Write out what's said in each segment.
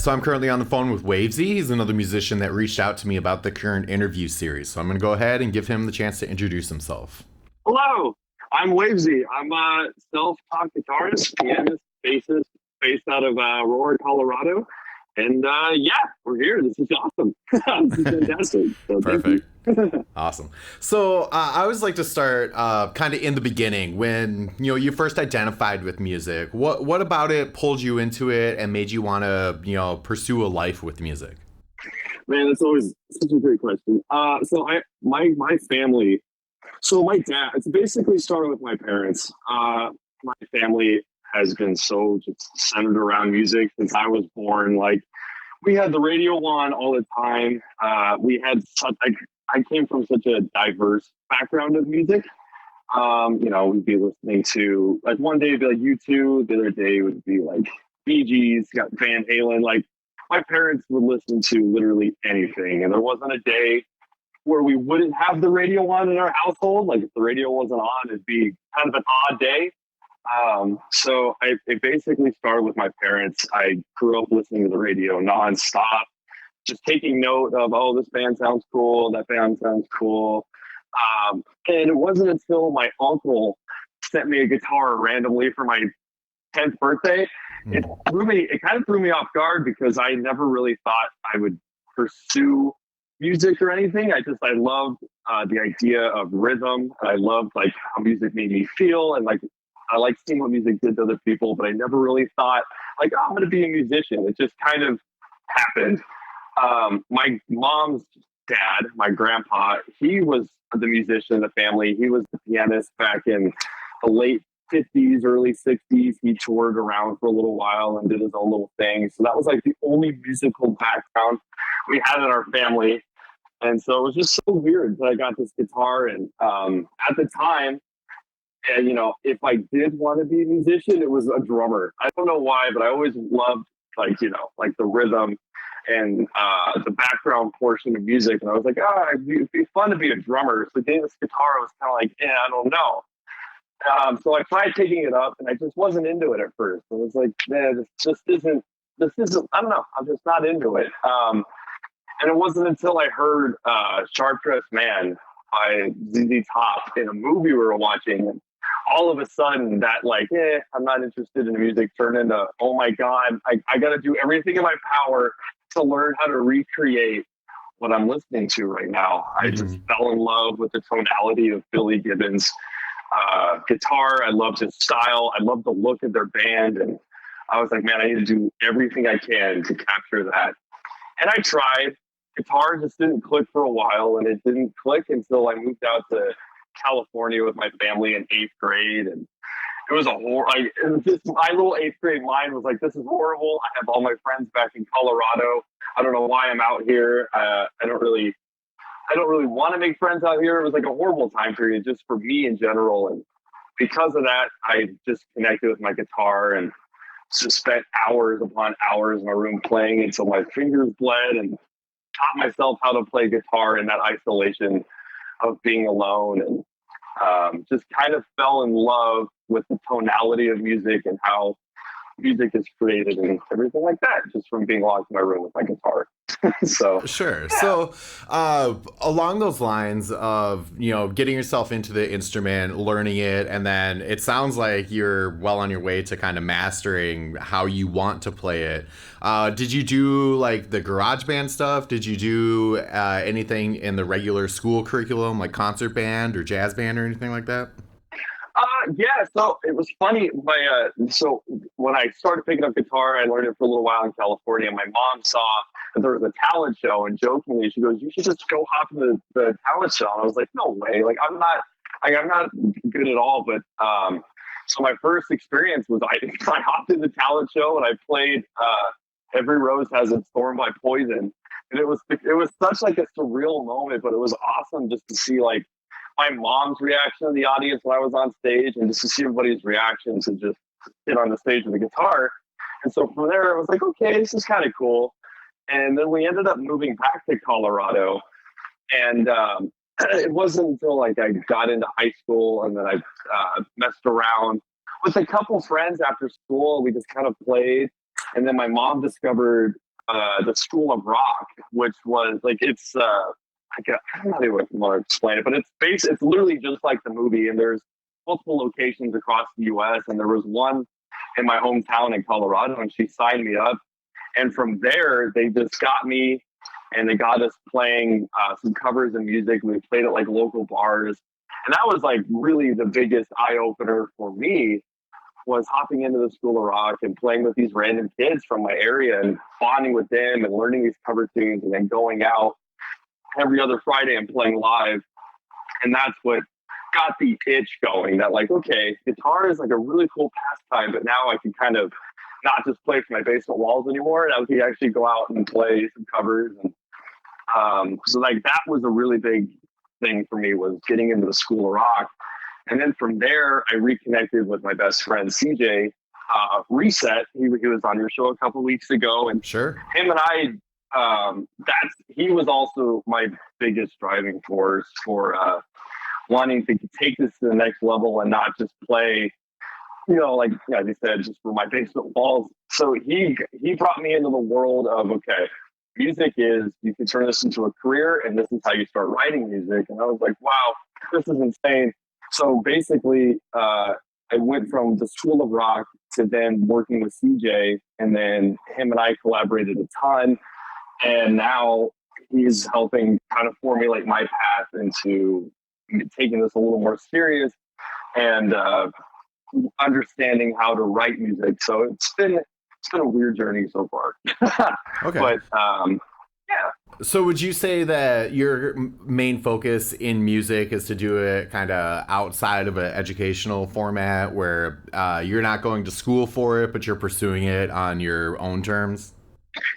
So I'm currently on the phone with Wavesy. He's another musician that reached out to me about the current interview series. So I'm going to go ahead and give him the chance to introduce himself. Hello, I'm Wavesy. I'm a self-taught guitarist, pianist, bassist, based out of Aurora, Colorado. And yeah, we're here. This is awesome. This is fantastic. So Perfect. Awesome. So I always like to start kind of in the beginning when you first identified with music. What about it pulled you into it and made you want to pursue a life with music? Man, that's always such a great question. My family. So my dad. It's basically started with my parents. My family has been so just centered around music since I was born. Like we had the radio on all the time. We had such. I came from such a diverse background of music. We'd be listening to like one day it'd be like U2, the other day would be like Bee Gees, got Van Halen. Like my parents would listen to literally anything, and there wasn't a day where we wouldn't have the radio on in our household. Like if the radio wasn't on, it'd be kind of an odd day. So it basically started with my parents. I grew up listening to the radio nonstop, just taking note of, oh, this band sounds cool, that band sounds cool. And it wasn't until my uncle sent me a guitar randomly for my 10th birthday. It kind of threw me off guard because I never really thought I would pursue music or anything. I loved the idea of rhythm. And I loved like how music made me feel. And like, I like seeing what music did to other people, but I never really thought like, oh, I'm going to be a musician. It just kind of happened. My mom's dad, my grandpa, he was the musician in the family. He was the pianist back in the late 50s, early 60s. He toured around for a little while and did his own little thing. So that was like the only musical background we had in our family. And so it was just so weird that I got this guitar. And at the time, if I did want to be a musician, it was a drummer. I don't know why, but I always loved like the rhythm and the background portion of music. And I was like, it'd be fun to be a drummer. So getting this guitar, I was kind of like, I don't know. So I tried taking it up and I just wasn't into it at first. I was like, man, this isn't, I don't know. I'm just not into it. And it wasn't until I heard Sharp Dressed Man by ZZ Top in a movie we were watching. And all of a sudden that I'm not interested in music turned into, oh my God, I got to do everything in my power to learn how to recreate what I'm listening to right now. I just fell in love with the tonality of Billy Gibbons' guitar. I loved his style. I loved the look of their band. And I was like, man, I need to do everything I can to capture that. And I tried. Guitar just didn't click for a while, and it didn't click until I moved out to California with my family in 8th grade. And it was my little 8th grade mind was like, this is horrible. I have all my friends back in Colorado. I don't know why I'm out here. I don't really want to make friends out here. It was like a horrible time period just for me in general. And because of that, I just connected with my guitar and just spent hours upon hours in my room playing until my fingers bled, and taught myself how to play guitar in that isolation of being alone, and just kind of fell in love with the tonality of music and how music is created and everything like that, just from being locked in my room with my guitar. So sure. Yeah. So along those lines of getting yourself into the instrument, learning it, and then it sounds like you're well on your way to kind of mastering how you want to play it. Did you do like the garage band stuff? Did you do anything in the regular school curriculum, like concert band or jazz band or anything like that? Yeah, so it was funny. So when I started picking up guitar, I learned it for a little while in California. My mom saw that there was a talent show, and jokingly, she goes, "You should just go hop in the talent show." And I was like, "No way! Like I'm not good at all." But so my first experience was I hopped in the talent show and I played "Every Rose Has Its Thorn" by Poison, and it was such like a surreal moment, but it was awesome just to see like my mom's reaction to the audience when I was on stage, and just to see everybody's reactions and just sit on the stage with the guitar. And so from there, I was like, okay, this is kind of cool. And then we ended up moving back to Colorado. And it wasn't until like I got into high school and then I messed around with a couple friends after school. We just kind of played. And then my mom discovered the School of Rock, which was like I don't know want to explain it, but it's literally just like the movie, and there's multiple locations across the U.S. and there was one in my hometown in Colorado, and she signed me up, and from there they just got me and they got us playing some covers and music. We played at like local bars, and that was like really the biggest eye opener for me was hopping into the School of Rock and playing with these random kids from my area and bonding with them and learning these cover tunes and then going out every other Friday and playing live. And that's what got the itch going that like, okay, guitar is like a really cool pastime, but now I can kind of not just play for my basement walls anymore. And I can actually go out and play some covers. And so like that was a really big thing for me was getting into the School of Rock. And then from there, I reconnected with my best friend, CJ, Reset. He was on your show a couple of weeks ago. And Sure. him and he was also my biggest driving force for wanting to take this to the next level and not just play, like as I said, just for my basement walls. So he brought me into the world of, okay, music is, you can turn this into a career and this is how you start writing music. And I was like, wow, this is insane. So basically, I went from the School of Rock to then working with CJ, and then him and I collaborated a ton. And now he's helping kind of formulate my path into taking this a little more serious and understanding how to write music. So it's been a weird journey so far. Okay. But yeah. So would you say that your main focus in music is to do it kind of outside of an educational format where you're not going to school for it, but you're pursuing it on your own terms?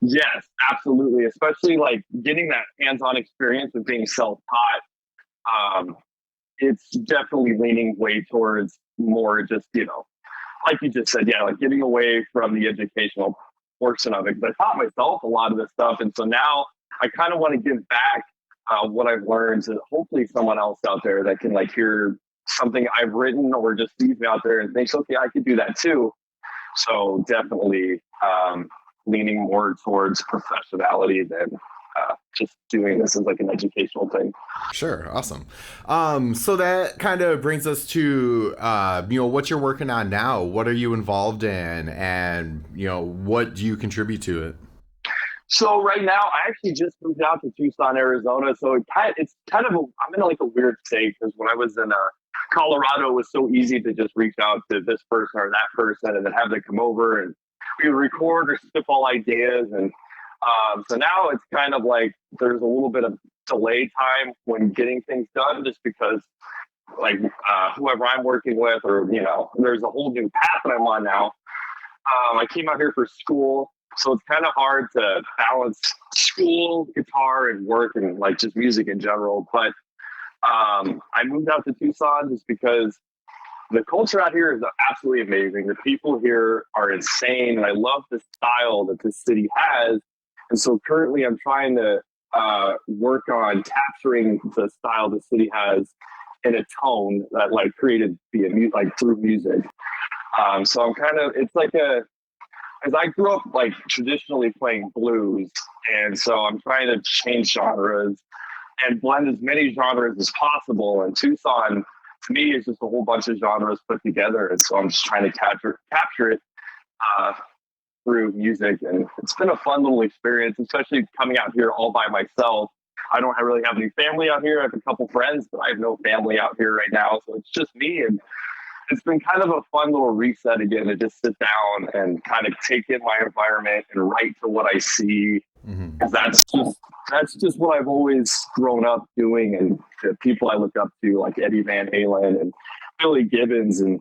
Yes, absolutely. Especially like getting that hands-on experience of being self-taught. It's definitely leaning way towards more just, like you just said, yeah, like getting away from the educational portion of it. Because I taught myself a lot of this stuff. And so now I kind of want to give back what I've learned to hopefully someone else out there that can like hear something I've written or just sees me out there and thinks, okay, I could do that too. So definitely leaning more towards professionality than just doing this as like an educational thing. Sure. Awesome. So that kind of brings us to, what you're working on now. What are you involved in, and, what do you contribute to it? So right now, I actually just moved out to Tucson, Arizona. So it's kind of I'm in like a weird state because when I was in Colorado, it was so easy to just reach out to this person or that person and then have them come over and we would record or spitball ideas. And so now it's kind of like there's a little bit of delay time when getting things done just because like whoever I'm working with or, there's a whole new path that I'm on now. I came out here for school. So it's kind of hard to balance school, guitar, and work and like just music in general. But I moved out to Tucson just because the culture out here is absolutely amazing. The people here are insane. And I love the style that this city has. And so currently I'm trying to work on capturing the style the city has in a tone that like created through music. So I'm it's like as I grew up like traditionally playing blues, and so I'm trying to change genres and blend as many genres as possible. And Tucson, to me, is just a whole bunch of genres put together, and so I'm just trying to capture it through music. And it's been a fun little experience, especially coming out here all by myself. I don't really have any family out here. I have a couple friends, but I have no family out here right now, so it's just me. And it's been kind of a fun little reset again to just sit down and kind of take in my environment and write to what I see. Mm-hmm. That's just what I've always grown up doing, and the people I look up to, like Eddie Van Halen and Billy Gibbons and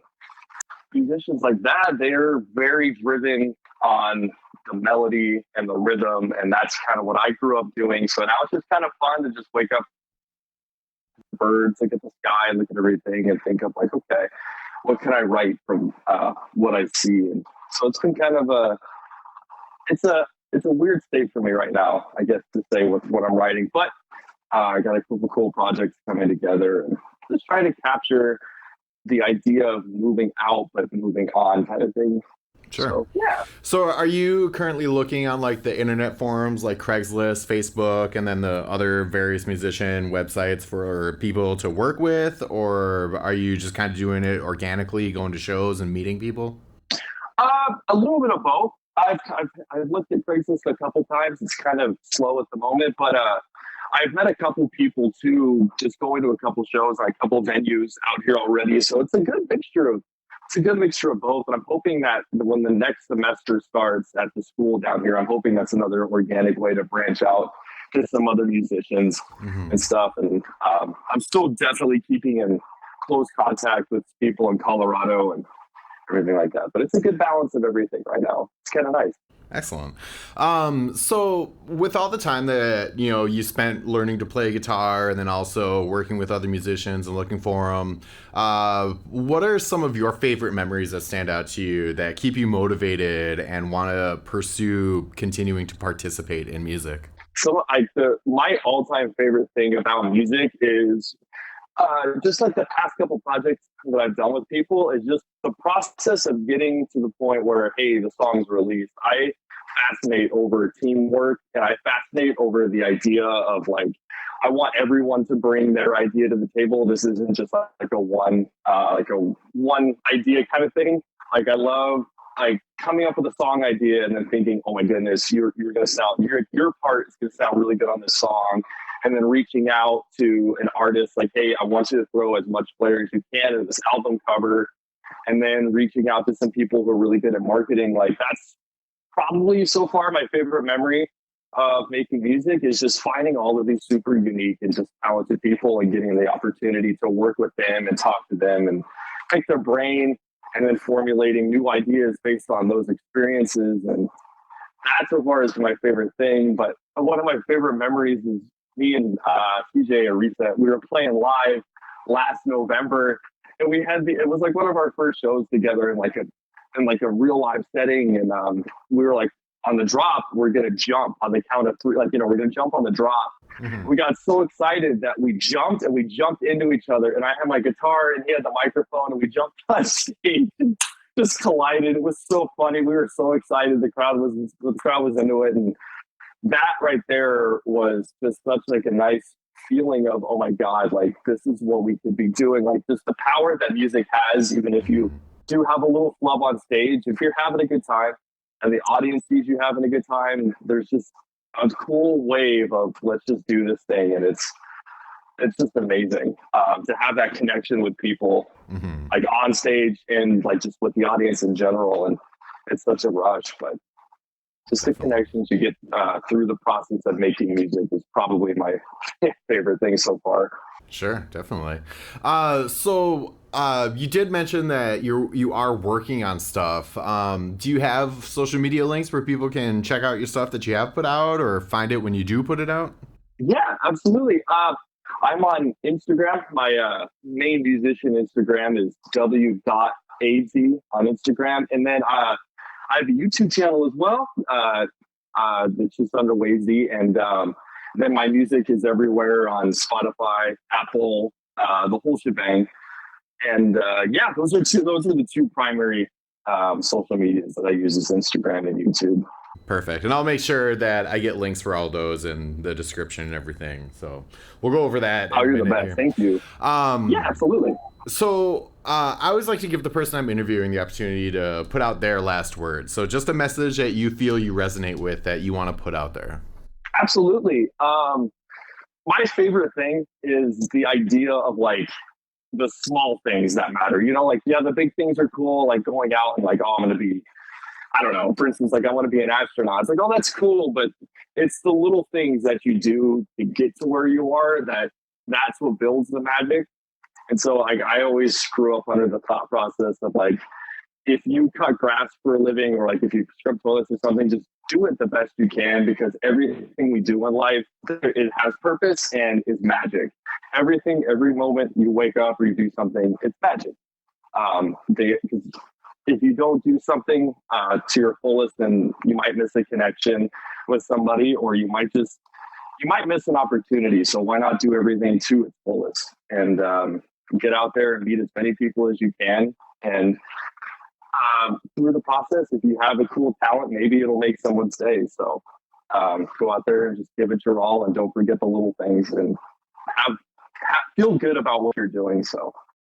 musicians like that, they're very driven on the melody and the rhythm, and that's kind of what I grew up doing. So now it's just kind of fun to just wake up, birds, look at the sky, look at everything, and think of like, okay, what can I write from what I see? And so it's been kind of it's a weird state for me right now, I guess, to say with what I'm writing. But I got a couple of cool projects coming together and just trying to capture the idea of moving out but moving on kind of thing. Sure. So yeah. So are you currently looking on like the internet forums like Craigslist, Facebook, and then the other various musician websites for people to work with, or are you just kind of doing it organically, going to shows and meeting people? A little bit of both. I've looked at Craigslist a couple times. It's kind of slow at the moment, but I've met a couple people too, just going to a couple shows, like a couple venues out here already. So it's a good mixture of both. And I'm hoping that when the next semester starts at the school down here, I'm hoping that's another organic way to branch out to some other musicians and stuff. And I'm still definitely keeping in close contact with people in Colorado and everything like that. But it's a good balance of everything right now. It's kind of nice. Excellent. So with all the time that you spent learning to play guitar and then also working with other musicians and looking for them, what are some of your favorite memories that stand out to you that keep you motivated and want to pursue continuing to participate in music? So my all-time favorite thing about music is just like the past couple projects that I've done with people is just the process of getting to the point where, hey, the song's released. I fascinate over teamwork and I fascinate over the idea of like, I want everyone to bring their idea to the table. This isn't just like a one idea kind of thing. Like I love like coming up with a song idea and then thinking, oh my goodness, you're gonna sound your part is gonna sound really good on this song, and then reaching out to an artist like, hey, I want you to throw as much flair as you can in this album cover, and then reaching out to some people who are really good at marketing. Like that's probably so far my favorite memory of making music is just finding all of these super unique and just talented people and getting the opportunity to work with them and talk to them and pick their brain and then formulating new ideas based on those experiences. And that so far is my favorite thing. But one of my favorite memories is me and CJ Arisa. We were playing live last November, and it was like one of our first shows together in like a real live setting. And we were like on the drop, we're gonna jump on the count of three. Like we're gonna jump on the drop. We got so excited that we jumped into each other. And I had my guitar and he had the microphone, and we jumped on stage and just collided. It was so funny. We were so excited. The crowd was into it, and that right there was just such like a nice feeling of, oh my God, like this is what we could be doing. Like just the power that music has, even if you do have a little flub on stage, if you're having a good time and the audience sees you having a good time, there's just a cool wave of let's just do this thing. And it's just amazing to have that connection with people like on stage and like just with the audience in general. And it's such a rush, but just the connections you get through the process of making music is probably my favorite thing so far. Sure, definitely. You did mention that you are working on stuff. Do you have social media links where people can check out your stuff that you have put out or find it when you do put it out? Yeah, absolutely. I'm on Instagram. My main musician Instagram is w.az on Instagram. And then I have a YouTube channel as well. It's just under Wavesy. And then my music is everywhere on Spotify, Apple, the whole shebang. And yeah, those are the two primary social medias that I use is Instagram and YouTube. Perfect. And I'll make sure that I get links for all those in the description and everything. So we'll go over that. Oh, you're the best. Here. Thank you. Yeah, absolutely. So I always like to give the person I'm interviewing the opportunity to put out their last word. So just a message that you feel you resonate with that you want to put out there. Absolutely. My favorite thing is the idea of like the small things that matter. Like, yeah, the big things are cool, like going out and like, oh, I'm going to be, I don't know, for instance, like I want to be an astronaut. It's like, oh, that's cool. But it's the little things that you do to get to where you are that's what builds the magic. And so like, I always screw up under the thought process of like, if you cut grass for a living or like if you scrub toilets or something, just do it the best you can, because everything we do in life, it has purpose and is magic. Every moment you wake up or you do something, it's magic. If you don't do something to your fullest, then you might miss a connection with somebody, or you might miss an opportunity. So why not do everything to its fullest and get out there and meet as many people as you can, and through the process, if you have a cool talent, maybe it'll make someone stay. So go out there and just give it your all, and don't forget the little things, and have feel good about what you're doing. So